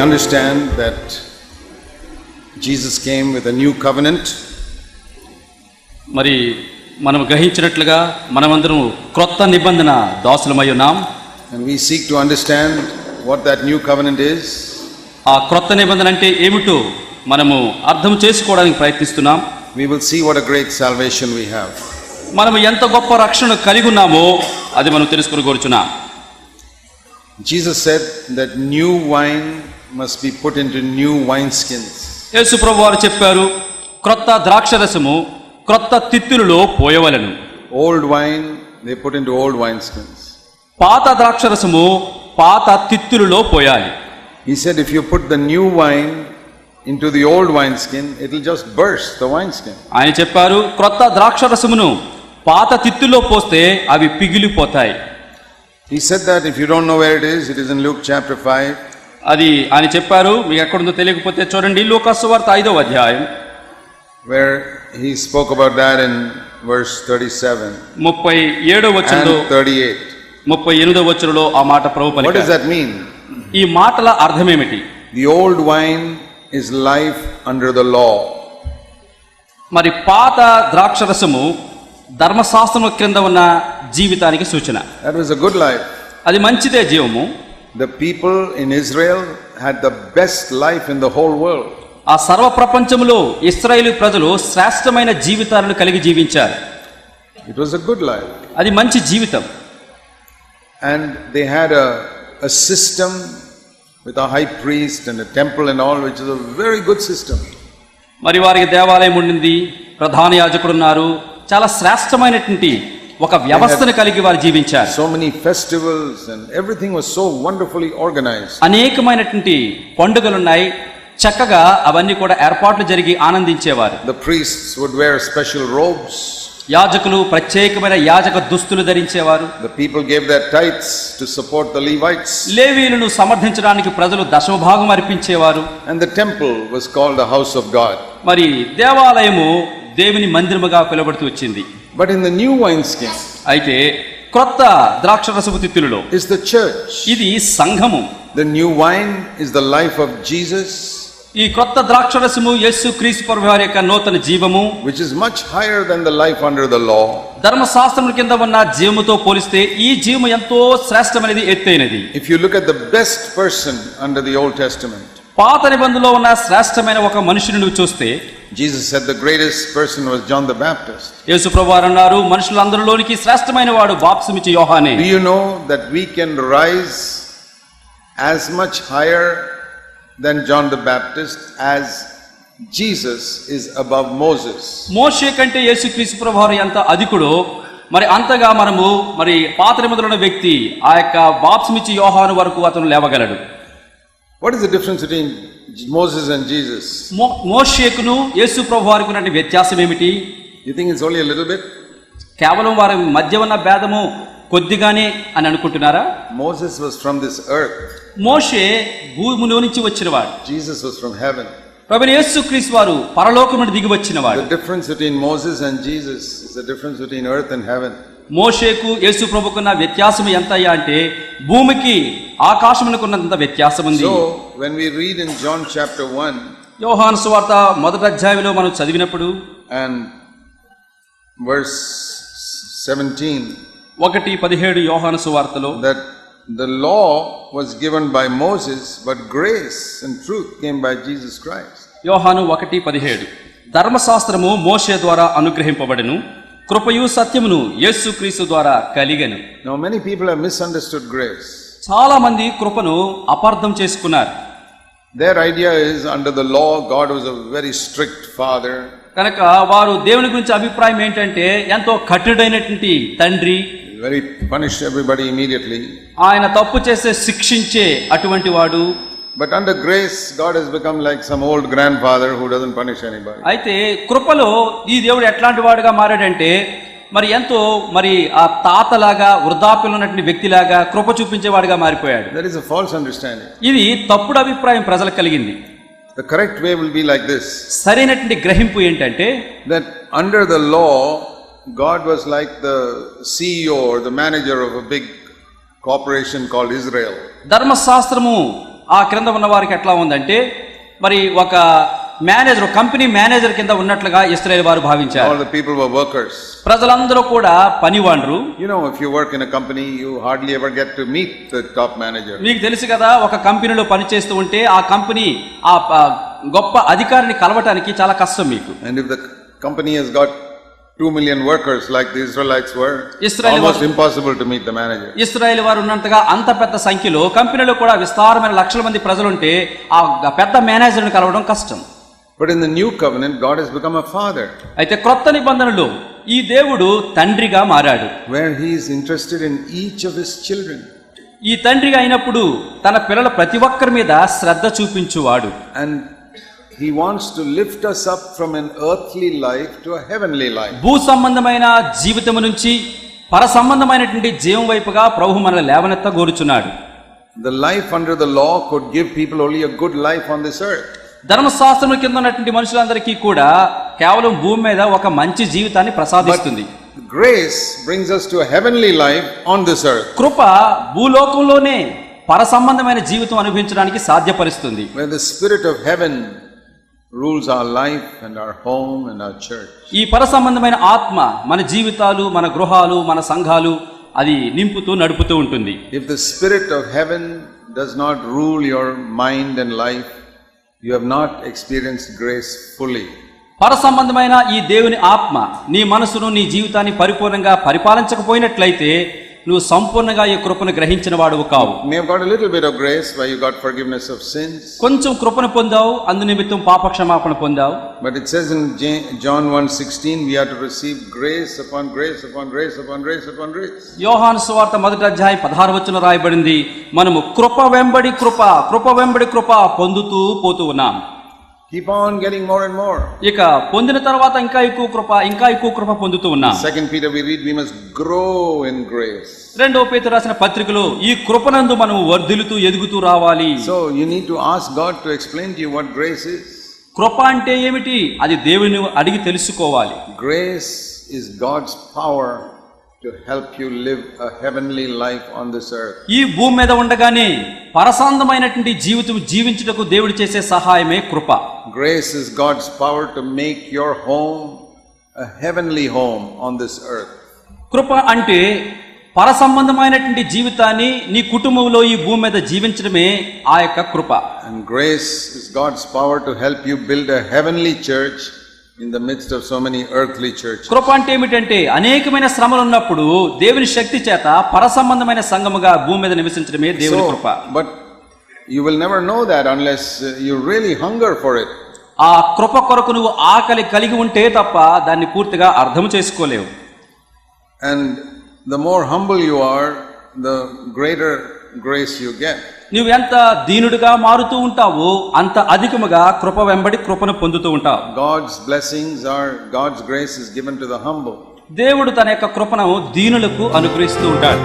understand that Jesus came with a new covenant, మరి మనం గ్రహించినట్లుగా మనమందరం క్రొత్త నిబంధన దాసులమై ఉన్నాం. and we seek to understand what that new covenant is, ఆ క్రొత్త నిబంధన అంటే ఏమిటో మనము అర్థం చేసుకోవడానికి ప్రయత్నిస్తున్నాం. we will see what a great salvation we have. మనం ఎంత గొప్ప రక్షణ కలిగి ఉన్నామో అది మనం తెలుసుకుని కోరుచున్నాం. Jesus said that new wine must be put into new wineskins. యేసు ప్రభువారు చెప్పారు, క్రొత్త ద్రాక్షరసము క్రొత్త తిత్తులలో పోయవలెను. Old wine they put into old wineskins. పాత ద్రాక్షరసము పాత తిత్తులలో పోయాలి. He said if you put the new wine into the old wineskin, it will just burst the wineskin. ఆయన చెప్పారు, క్రొత్త ద్రాక్షరసమును పాత తిత్తుల్లో పోస్తే అవి పిగిలిపోతాయి. He said that if you don't know where it is in Luke chapter 5. అది ఆయన చెప్పారు, మీకు ఎక్కడుందో తెలియకపోతే చూడండి, లూకా సువార్త 5వ అధ్యాయం, where he spoke about that in verse 37 37వ వచనంలో and 38. 38వ వచనంలో ఆ మాట ప్రభు What does పలికారు. that mean? ఈ మాటల అర్థం ఏమిటి? The old wine is life under the law. మరి పాత ద్రాక్షరసము ధర్మశాస్త్రం క్రింద ఉన్న జీవితానికి సూచన. That was a good life. అది మంచిదే జీవము. The people in Israel had the best life in the whole world. ఆ సర్వ ప్రపంచంలో ఇశ్రాయేలు ప్రజలు శ్రేష్టమైన జీవితాలను కలిగి జీవించారు. It was a good life. అది మంచి జీవితం. And they had a system with a high priest and a temple and all, which is a very good system. మరి వారికి దేవాలయం ఉండింది, ప్రధాన యాజకుడు ఉన్నారు, చాలా శ్రేష్టమైనటువంటి ఒక వ్యవస్థను కలిగి వారు జీవించారు. So many festivals and everything was so wonderfully organized. అనేకమైనటువంటి పండుగలు ఉన్నాయి, చక్కగా అవన్నీ కూడా ఏర్పాట్లు జరిగి ఆనందించేవారు. The priests would wear special robes. యాజకులు ప్రత్యేకమైన యాజక దుస్తులు ధరించేవారు. The people gave their tithes to support the Levites. లేవీయులను సమర్థించడానికి ప్రజలు దశమభాగం అర్పించేవారు. And the temple was called the house of God. మరి దేవాలయము దేవుని మందిరముగా పిలువబడుతూ వచ్చింది. But in the new wineskin అయితే క్రొత్త ద్రాక్షరసపు తిత్తులలో is the church. ఇది సంఘము. The new wine is the life of Jesus, ఈ క్రొత్త ద్రాక్షరసము యేసు క్రీస్తు ప్రభువారి యొక్క నూతన జీవము, which is much higher than the life under the law. ధర్మశాస్త్రం కింద ఉన్న జీవముతో పోలిస్తే ఈ జీవము ఎంతో శ్రేష్టమైనది, ఎత్తైనది. If you look at the best person under the Old Testament, పాత నిబంధనలో ఉన్న శ్రేష్టమైన ఒక మనుషుని నువ్వు చూస్తే, Jesus said the greatest person was John the Baptist. యేసు ప్రభువారు అన్నారు, మనుషులందరిలోనికి శ్రేష్టమైన వాడు బాప్తిసమిచ్చే యోహానే. Do you know that we can rise as much higher than John the Baptist as Jesus is above Moses? మోషే కంటే యేసు క్రీస్తు ప్రభువారు ఎంత అధికుడో మరి అంతగా మనము మరి పాత నిబంధనలో ఉన్న వ్యక్తి ఆ యొక్క బాప్తిసమిచ్చే యోహాను వరకు అతను లేవగలడు. What is the difference between Moses and Jesus? మోషేకును యేసు ప్రభువారికి ఉన్న వ్యత్యాసం ఏమిటి? You think it's only a little bit? కేవలం వారి మధ్య ఉన్న భేదము కొద్దిగానే అని అనుకుంటున్నారా? Moses was from this earth. మోషే భూమిలో నుంచి వచ్చినవాడు. Jesus was from heaven. ప్రభువైన యేసుక్రీస్తు వారు పరలోకం నుండి దిగి వచ్చినవాడు. The difference between Moses and Jesus is the difference between earth and heaven. మోషేకు యేసు ప్రభుకున్న వ్యత్యాసం ఎంతయ్యా అంటే భూమికి ఆకాశమునకున్నంత వ్యత్యాసం ఉంది. So when we read in John chapter 1 యోహాను సువార్త 1వ అధ్యాయంలో మనం చదివినప్పుడు and verse 17, 1:17 యోహాను సువార్తలో that the law was given by Moses, but grace and truth came by Jesus Christ. యోహాను 1:17 ధర్మశాస్త్రము మోషే ద్వారా అనుగ్రహింపబడెను, కృపయు సత్యమును యేసుక్రీస్తు ద్వారా కలిగెను. Now many people have misunderstood grace. చాలా మంది కృపను అపార్థం చేసుకున్నారు. Their idea is under the law God was a very strict father. కనుక వారు దేవుని గురించి అభిప్రాయం ఏంటంటే ఎంతో కఠినమైనటువంటి తండ్రి, very punish everybody immediately. ఆయన తప్పు చేస్తే శిక్షించే అటువంటి వాడు. But under grace God has become like some old grandfather who doesn't punish anybody. అయితే కృపలో ఈ దేవుడు ఎట్లాంటి వాడుగా మారాడంటే మరి ఎంతో మరి ఆ తాతలాగా వృద్ధాప్యంలో ఉన్నటువంటి వ్యక్తిలాగా కృప చూపించేవాడుగా మారిపోయాడు. That is a false understanding. ఇది తప్పుడు అభిప్రాయం ప్రజలకు కలిగింది. The correct way will be like this. సరైనటువంటి గ్రహింపు ఏంటంటే that under the law God was like the CEO or the manager of a big corporation called Israel. ధర్మశాస్త్రము ఆ క్రింద ఉన్న వారికి ఎట్లా ఉందంటే మరి ఒక మేనేజర్, కంపెనీ మేనేజర్ కింద ఉన్నట్లుగా ఇశ్రాయేలు వారు భావించారు. All the people were workers. ప్రజలందరూ కూడా పనివాండ్రు. You know, if you work in a company, you hardly ever get to meet the top manager. మీకు తెలుసు కదా, ఒక కంపెనీలో పనిచేస్తూ ఉంటే ఆ కంపెనీ ఆ గొప్ప అధికారిని కలవటానికి చాలా కష్టం మీకు. And if the company has got 2 million workers like the Israelites were, Israel almost impossible to meet the manager. ఇశ్రాయేలు వారు ఉన్నంతగా అంత పెద్ద సంఖ్యలో కంపెనీలో కూడా విస్తారమైన లక్షల మంది ప్రజలుంటే ఆ పెద్ద మేనేజర్ని కలవడం కష్టం. But in the new covenant, God has become a father. అయితే క్రొత్త నిబంధనలో ఈ దేవుడు తండ్రిగా మారాడు. Where he is interested in each of his children. ఈ తండ్రిగా అయినప్పుడు తన పిల్లల ప్రతి ఒక్కరి మీద శ్రద్ధ చూపించువాడు. And he wants to lift us up from an earthly life to a heavenly life. భూ సంబంధమైన జీవితము నుంచి పర సంబంధమైనటువంటి జీవం వైపుగా ప్రభువు మనల్ని లేవనెత్త గోరుచున్నాడు. The life under the law could give people only a good life on this earth. ధర్మశాస్త్రం కింద ఉన్నటువంటి మనుషులందరికీ కూడా కేవలం భూమి మీద ఒక మంచి జీవితాన్ని ప్రసాదిస్తుంది. Grace brings us to a heavenly life on this earth. కృప భూలోకంలోనే పర సంబంధమైన జీవితం అనుభవించడానికి సాధ్యపరుస్తుంది. Where the spirit of heaven rules our life and our home and our church. ఈ పర సంబంధమైన ఆత్మ మన జీవితాలు, మన గృహాలు, మన సంఘాలు అది నింపుతూ నడుపుతూ ఉంటుంది. If the spirit of heaven does not rule your mind and life, you have not experienced grace fully. పర సంబంధమైన ఈ దేవుని ఆత్మ నీ మనసును, నీ జీవితాన్ని పరిపూర్ణంగా పరిపాలించకపోయినట్లయితే నువ్వు సంపూర్ణంగా ఈ కృపను గ్రహించిన వాడువు కావు. May have got a little bit of grace where you got forgiveness of sins. కొంచెం కృపను పొందావు, అందు నిమిత్తం పాప క్షమాపణ పొందావు. But it says in John 1:16 we have to receive grace upon grace upon grace upon grace upon grace. యోహాను సువార్త 1వ అధ్యాయం 16వ వచనం రాయబడింది, మనము కృప వెంబడి కృప, కృప వెంబడి కృప పొందుతూ పోతూ ఉన్నాం. Keep on getting more and more. ఇక పొందిన తర్వాత ఇంకా ఎక్కువ కృప, ఇంకా ఎక్కువ కృప పొందుతూ ఉన్నాం. 2 Peter we read we must grow in grace. 2వ పేతురు రాసిన పత్రికలో ఈ కృపనందు మనం వర్ధిల్లుతూ ఎదుగుతూ రావాలి. So you need to ask God to explain to you what grace is. కృప అంటే ఏమిటి అది దేవుని అడిగి తెలుసుకోవాలి. Grace is God's power to help you live a heavenly life on this earth. ఈ భూమి మీద ఉండగానే పరసాందమైనటువంటి జీవితం జీవించుటకు దేవుడు చేసే సహాయమే కృప. Grace is God's power to make your home a heavenly home on this earth. కృప అంటే పర సంబంధమైనటువంటి జీవితాన్ని నీ కుటుంబంలో ఈ భూమి మీద జీవించడమే ఆ యొక్క కృప. And grace is God's power to help you build a heavenly church in the midst of so many earthly churches. కృప అంటే ఏమిటంటే అనేకమైన శ్రమలు ఉన్నప్పుడు దేవుని శక్తి చేత పర సంబంధమైన సంఘముగా భూమి మీద నివసించడమే దేవుని కృప. But you will never know that unless you really hunger for it. ఆ కృప కొరకు నువ్వు ఆకలి కలిగి ఉంటే తప్ప దాన్ని పూర్తిగా అర్థం చేసుకోలేవు. And the more humble you are, the greater grace you get. నువ్వు ఎంత దీనుడిగా మారుతూ ఉంటావో అంత అధికముగా కృప వెంబడి కృపను పొందుతూ ఉంటావు. God's blessings are, God's grace is given to the humble. దేవుడు తన యొక్క కృపను దీనులకు అనుగ్రహిస్తూ ఉంటాడు.